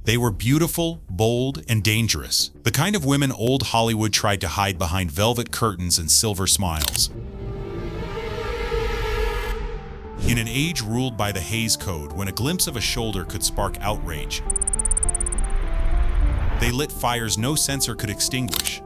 They were beautiful, bold, and dangerous. The kind of women old Hollywood tried to hide behind velvet curtains and silver smiles. In an age ruled by the Hays Code, when a glimpse of a shoulder could spark outrage, they lit fires no censor could extinguish.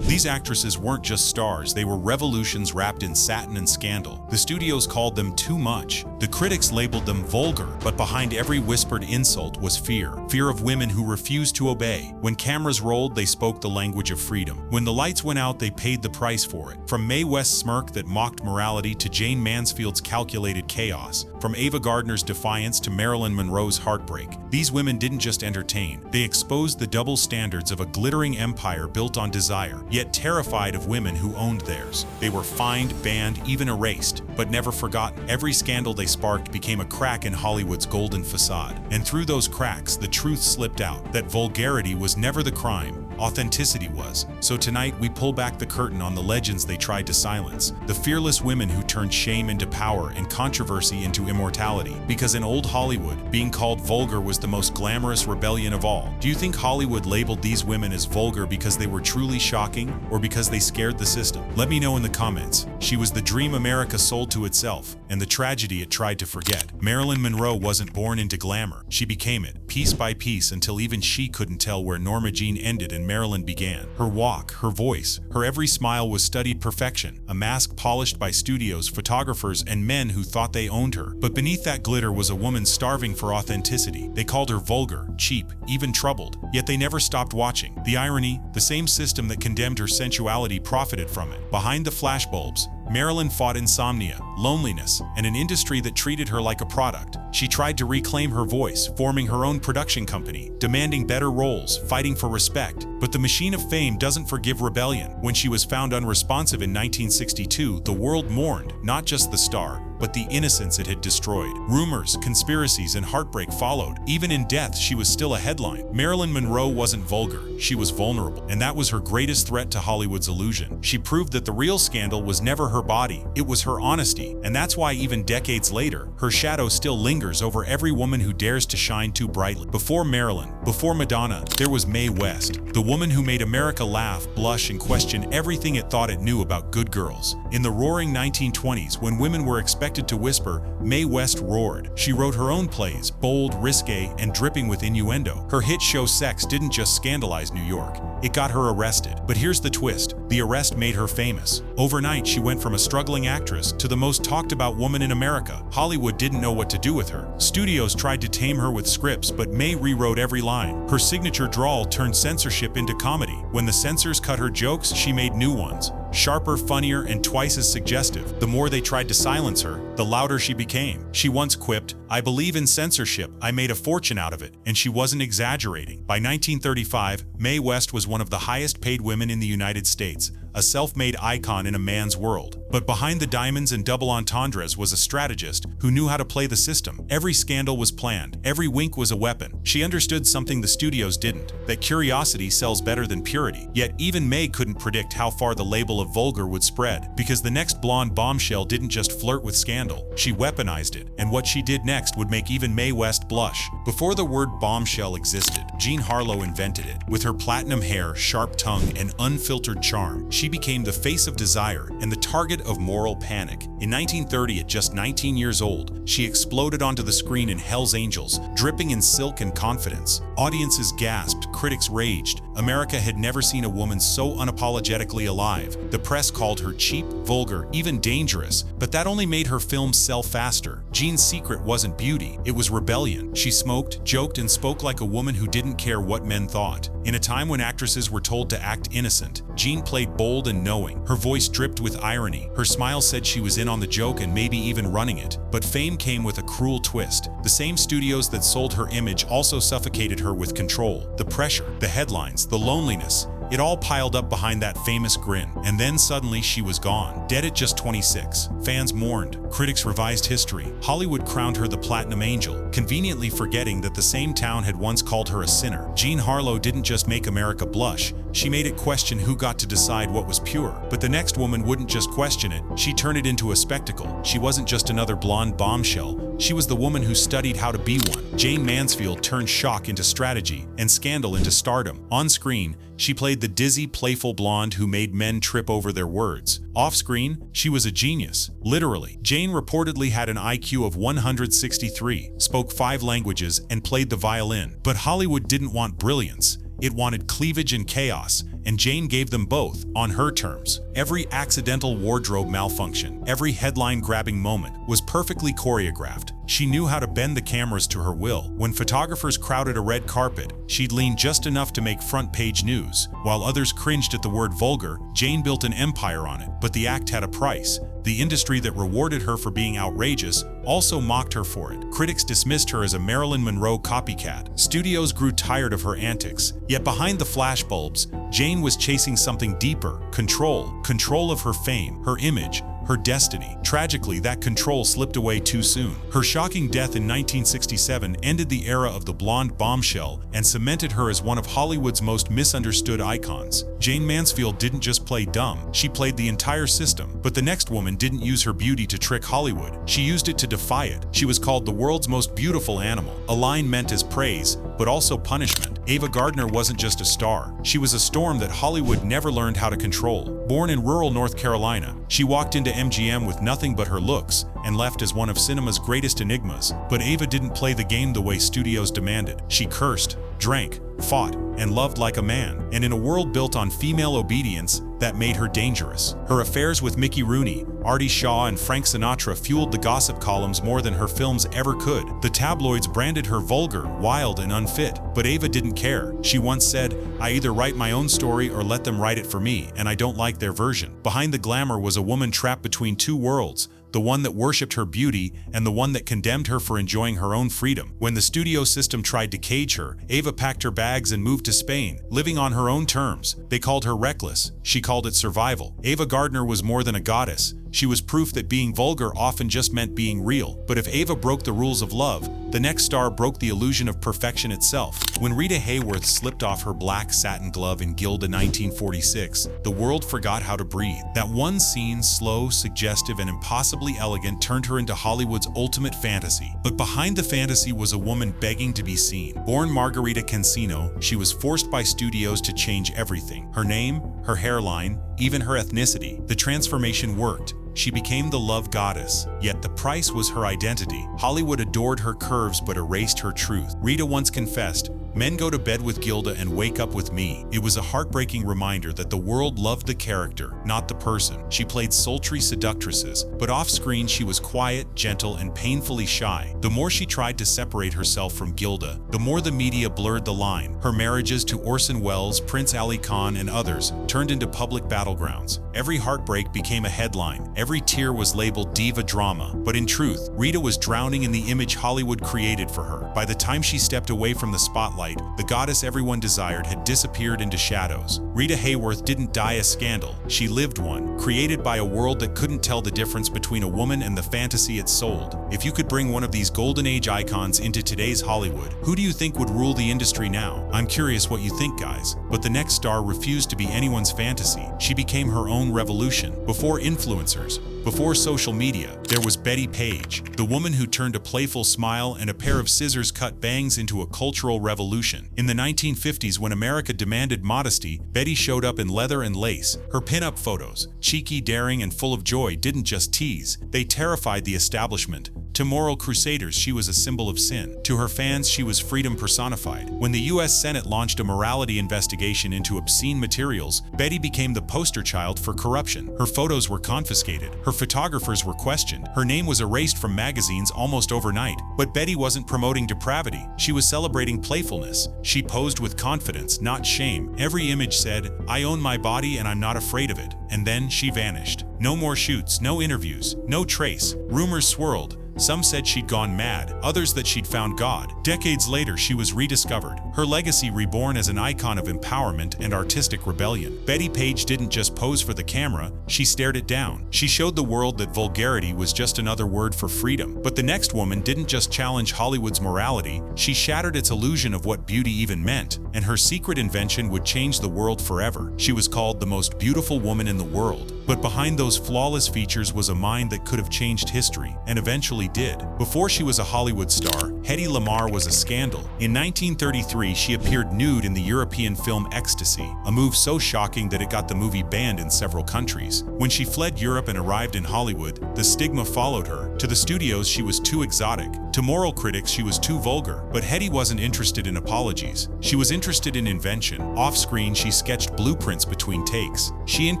These actresses weren't just stars, they were revolutions wrapped in satin and scandal. The studios called them too much. The critics labeled them vulgar, but behind every whispered insult was fear. Fear of women who refused to obey. When cameras rolled, they spoke the language of freedom. When the lights went out, they paid the price for it. From Mae West's smirk that mocked morality to Jayne Mansfield's calculated chaos. From Ava Gardner's defiance to Marilyn Monroe's heartbreak. These women didn't just entertain. They exposed the double standards of a glittering empire built on desire, yet terrified of women who owned theirs. They were fined, banned, even erased, but never forgotten. Every scandal they sparked became a crack in Hollywood's golden facade. And through those cracks, the truth slipped out, that vulgarity was never the crime, authenticity was. So tonight, we pull back the curtain on the legends they tried to silence, the fearless women who turned shame into power and controversy into immortality. Because in old Hollywood, being called vulgar was the most glamorous rebellion of all. Do you think Hollywood labeled these women as vulgar because they were truly shocking, or because they scared the system? Let me know in the comments. She was the dream America sold to itself, and the tragedy it tried to forget. Marilyn Monroe wasn't born into glamour. She became it, piece by piece, until even she couldn't tell where Norma Jean ended and Marilyn began. Her walk, her voice, her every smile was studied perfection, a mask polished by studios, photographers, and men who thought they owned her. But beneath that glitter was a woman starving for authenticity. They called her vulgar, cheap, even troubled, yet they never stopped watching. The irony, the same system that condemned her sensuality profited from it. Behind the flashbulbs, Marilyn fought insomnia, loneliness, and an industry that treated her like a product. She tried to reclaim her voice, forming her own production company, demanding better roles, fighting for respect. But the machine of fame doesn't forgive rebellion. When she was found unresponsive in 1962, the world mourned, not just the star, but the innocence it had destroyed. Rumors, conspiracies, and heartbreak followed. Even in death, she was still a headline. Marilyn Monroe wasn't vulgar, she was vulnerable, and that was her greatest threat to Hollywood's illusion. She proved that the real scandal was never her body, it was her honesty, and that's why even decades later, her shadow still lingers over every woman who dares to shine too brightly. Before Marilyn, before Madonna, there was Mae West, the woman who made America laugh, blush, and question everything it thought it knew about good girls. In the roaring 1920s, when women were expected to whisper, Mae West roared. She wrote her own plays, bold, risque, and dripping with innuendo. Her hit show Sex didn't just scandalize New York, it got her arrested. But here's the twist, the arrest made her famous. Overnight, she went from a struggling actress to the most talked about woman in America. Hollywood didn't know what to do with her. Studios tried to tame her with scripts, but Mae rewrote every line. Her signature drawl turned censorship into comedy. When the censors cut her jokes, she made new ones. Sharper, funnier, and twice as suggestive. The more they tried to silence her, the louder she became. She once quipped, "I believe in censorship, I made a fortune out of it," and she wasn't exaggerating. By 1935, Mae West was one of the highest paid women in the United States, a self-made icon in a man's world. But behind the diamonds and double entendres was a strategist who knew how to play the system. Every scandal was planned, every wink was a weapon. She understood something the studios didn't, that curiosity sells better than purity. Yet even Mae couldn't predict how far the label of vulgar would spread, because the next blonde bombshell didn't just flirt with scandal, she weaponized it, and what she did next would make even Mae West blush. Before the word bombshell existed, Jean Harlow invented it. With her platinum hair, sharp tongue, and unfiltered charm, she became the face of desire and the target of moral panic. In 1930, at just 19 years old, she exploded onto the screen in Hell's Angels, dripping in silk and confidence. Audiences gasped, critics raged. America had never seen a woman so unapologetically alive. The press called her cheap, vulgar, even dangerous, but that only made her films sell faster. Jean's secret wasn't beauty, it was rebellion. She smoked, joked, and spoke like a woman who didn't care what men thought. In a time when actresses were told to act innocent, Jean played bold and knowing. Her voice dripped with irony. Her smile said she was in on the joke and maybe even running it. But fame came with a cruel twist. The same studios that sold her image also suffocated her with control. The pressure, the headlines, the loneliness. It all piled up behind that famous grin, and then suddenly she was gone, dead at just 26. Fans mourned, critics revised history. Hollywood crowned her the Platinum Angel, conveniently forgetting that the same town had once called her a sinner. Jean Harlow didn't just make America blush, she made it question who got to decide what was pure. But the next woman wouldn't just question it, she turned it into a spectacle. She wasn't just another blonde bombshell, she was the woman who studied how to be one. Jayne Mansfield turned shock into strategy and scandal into stardom. On screen, she played the dizzy, playful blonde who made men trip over their words. Off-screen, she was a genius. Literally. Jayne reportedly had an IQ of 163, spoke 5 languages, and played the violin. But Hollywood didn't want brilliance. It wanted cleavage and chaos, and Jayne gave them both, on her terms. Every accidental wardrobe malfunction, every headline-grabbing moment, was perfectly choreographed. She knew how to bend the cameras to her will. When photographers crowded a red carpet, she'd lean just enough to make front-page news. While others cringed at the word vulgar, Jayne built an empire on it. But the act had a price. The industry that rewarded her for being outrageous also mocked her for it. Critics dismissed her as a Marilyn Monroe copycat. Studios grew tired of her antics. Yet behind the flashbulbs, Jayne was chasing something deeper: control. Control of her fame, her image, her destiny. Tragically, that control slipped away too soon. Her shocking death in 1967 ended the era of the blonde bombshell and cemented her as one of Hollywood's most misunderstood icons. Jayne Mansfield didn't just play dumb, she played the entire system. But the next woman didn't use her beauty to trick Hollywood. She used it to defy it. She was called the world's most beautiful animal, a line meant as praise, but also punishment. Ava Gardner wasn't just a star. She was a storm that Hollywood never learned how to control. Born in rural North Carolina, she walked into MGM with nothing but her looks and left as one of cinema's greatest enigmas. But Ava didn't play the game the way studios demanded. She cursed, drank, fought, and loved like a man. And in a world built on female obedience, that made her dangerous. Her affairs with Mickey Rooney, Artie Shaw, and Frank Sinatra fueled the gossip columns more than her films ever could. The tabloids branded her vulgar, wild, and unfit. But Ava didn't care. She once said, "I either write my own story or let them write it for me, and I don't like their version." Behind the glamour was a woman trapped between two worlds, the one that worshipped her beauty and the one that condemned her for enjoying her own freedom. When the studio system tried to cage her, Ava packed her bags and moved to Spain, living on her own terms. They called her reckless. She called it survival. Ava Gardner was more than a goddess. She was proof that being vulgar often just meant being real. But if Ava broke the rules of love, the next star broke the illusion of perfection itself. When Rita Hayworth slipped off her black satin glove in Gilda 1946, the world forgot how to breathe. That one scene, slow, suggestive, and impossibly elegant, turned her into Hollywood's ultimate fantasy. But behind the fantasy was a woman begging to be seen. Born Margarita Cancino, she was forced by studios to change everything. Her name, her hairline, even her ethnicity. The transformation worked. She became the love goddess, yet the price was her identity. Hollywood adored her curves but erased her truth. Rita once confessed, "Men go to bed with Gilda and wake up with me." It was a heartbreaking reminder that the world loved the character, not the person. She played sultry seductresses, but off-screen she was quiet, gentle, and painfully shy. The more she tried to separate herself from Gilda, the more the media blurred the line. Her marriages to Orson Welles, Prince Ali Khan, and others turned into public battlegrounds. Every heartbreak became a headline. Every tear was labeled diva drama. But in truth, Rita was drowning in the image Hollywood created for her. By the time she stepped away from the spotlight, the goddess everyone desired had disappeared into shadows. Rita Hayworth didn't die a scandal. She lived one, created by a world that couldn't tell the difference between a woman and the fantasy it sold. If you could bring one of these golden age icons into today's Hollywood, who do you think would rule the industry now? I'm curious what you think, guys. But the next star refused to be anyone's fantasy. She became her own revolution. Before influencers, before social media, there was Bettie Page, the woman who turned a playful smile and a pair of scissors-cut bangs into a cultural revolution. In the 1950s, when America demanded modesty, Bettie showed up in leather and lace. Her pin-up photos, cheeky, daring, and full of joy, didn't just tease. They terrified the establishment. To moral crusaders, she was a symbol of sin. To her fans, she was freedom personified. When the US Senate launched a morality investigation into obscene materials, Bettie became the poster child for corruption. Her photos were confiscated. Her photographers were questioned. Her name was erased from magazines almost overnight. But Bettie wasn't promoting depravity. She was celebrating playfulness. She posed with confidence, not shame. Every image said, "I own my body and I'm not afraid of it." And then she vanished. No more shoots, no interviews, no trace. Rumors swirled. Some said she'd gone mad, others that she'd found God. Decades later, she was rediscovered, her legacy reborn as an icon of empowerment and artistic rebellion. Bettie Page didn't just pose for the camera, she stared it down. She showed the world that vulgarity was just another word for freedom. But the next woman didn't just challenge Hollywood's morality, she shattered its illusion of what beauty even meant, and her secret invention would change the world forever. She was called the most beautiful woman in the world. But behind those flawless features was a mind that could have changed history, and eventually did. Before she was a Hollywood star, Hedy Lamarr was a scandal. In 1933, she appeared nude in the European film Ecstasy, a move so shocking that it got the movie banned in several countries. When she fled Europe and arrived in Hollywood, the stigma followed her. To the studios, she was too exotic. To moral critics, she was too vulgar. But Hedy wasn't interested in apologies. She was interested in invention. Off-screen, she sketched blueprints between takes. She and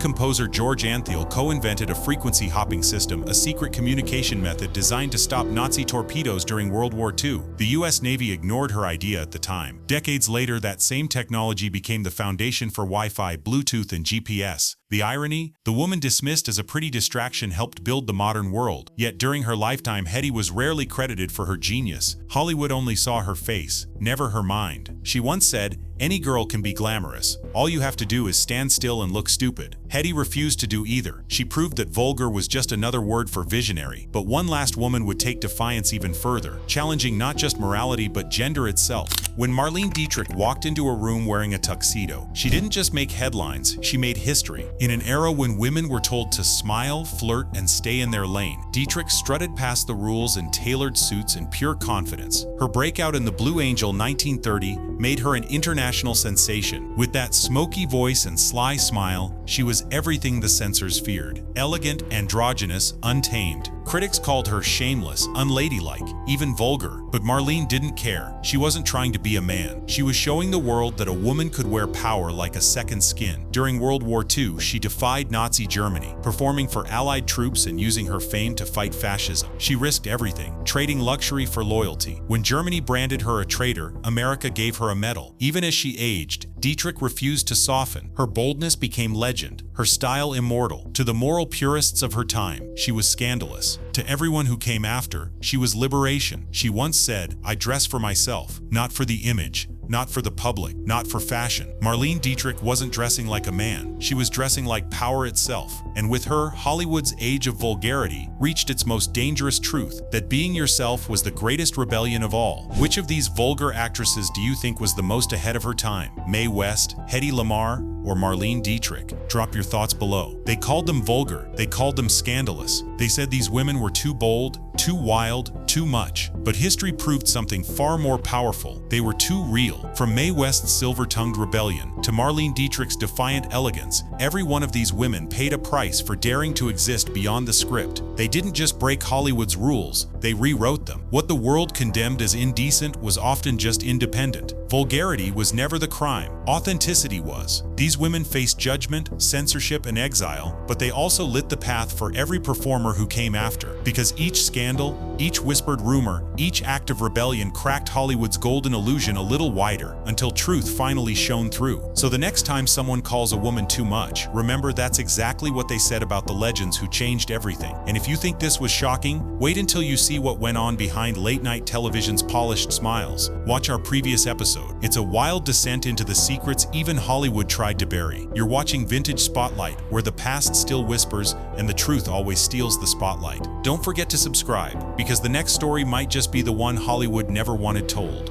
composer George Antheil co-invented a frequency hopping system, a secret communication method designed to stop Nazi torpedoes during World War II. The US Navy ignored her idea at the time. Decades later, that same technology became the foundation for Wi-Fi, Bluetooth, and GPS. The irony? The woman dismissed as a pretty distraction helped build the modern world. Yet during her lifetime, Hedy was rarely credited for her genius. Hollywood only saw her face, never her mind. She once said, "Any girl can be glamorous. All you have to do is stand still and look stupid." Hedy refused to do either. She proved that vulgar was just another word for visionary. But one last woman would take defiance even further, challenging not just morality but gender itself. When Marlene Dietrich walked into a room wearing a tuxedo, she didn't just make headlines, she made history. In an era when women were told to smile, flirt, and stay in their lane, Dietrich strutted past the rules in tailored suits and pure confidence. Her breakout in The Blue Angel 1930 made her an international sensation. With that smoky voice and sly smile, she was everything the censors feared. Elegant, androgynous, untamed. Critics called her shameless, unladylike, even vulgar. But Marlene didn't care. She wasn't trying to be a man. She was showing the world that a woman could wear power like a second skin. During World War II, she defied Nazi Germany, performing for Allied troops and using her fame to fight fascism. She risked everything, trading luxury for loyalty. When Germany branded her a traitor, America gave her a medal. Even as she aged, Dietrich refused to soften. Her boldness became legend, her style immortal. To the moral purists of her time, she was scandalous. To everyone who came after, she was liberation. She once said, "I dress for myself, not for the image, not for the public, not for fashion." Marlene Dietrich wasn't dressing like a man. She was dressing like power itself. And with her, Hollywood's age of vulgarity reached its most dangerous truth, that being yourself was the greatest rebellion of all. Which of these vulgar actresses do you think was the most ahead of her time? Mae West, Hedy Lamarr, or Marlene Dietrich? Drop your thoughts below. They called them vulgar. They called them scandalous. They said these women were too bold, too wild, too much. But history proved something far more powerful. They were too real. From Mae West's silver-tongued rebellion to Marlene Dietrich's defiant elegance, every one of these women paid a price for daring to exist beyond the script. They didn't just break Hollywood's rules, they rewrote them. What the world condemned as indecent was often just independent. Vulgarity was never the crime. Authenticity was. These women faced judgment, censorship, and exile, but they also lit the path for every performer who came after. Because each scandal, each whispered rumor, each act of rebellion cracked Hollywood's golden illusion a little wider, until truth finally shone through. So the next time someone calls a woman too much, remember that's exactly what they said about the legends who changed everything. And if you think this was shocking, wait until you see what went on behind late-night television's polished smiles. Watch our previous episode. It's a wild descent into the secrets even Hollywood tried to bury. You're watching Vintage Spotlight, where the past still whispers and the truth always steals the spotlight. Don't forget to subscribe, because the next story might just be the one Hollywood never wanted told.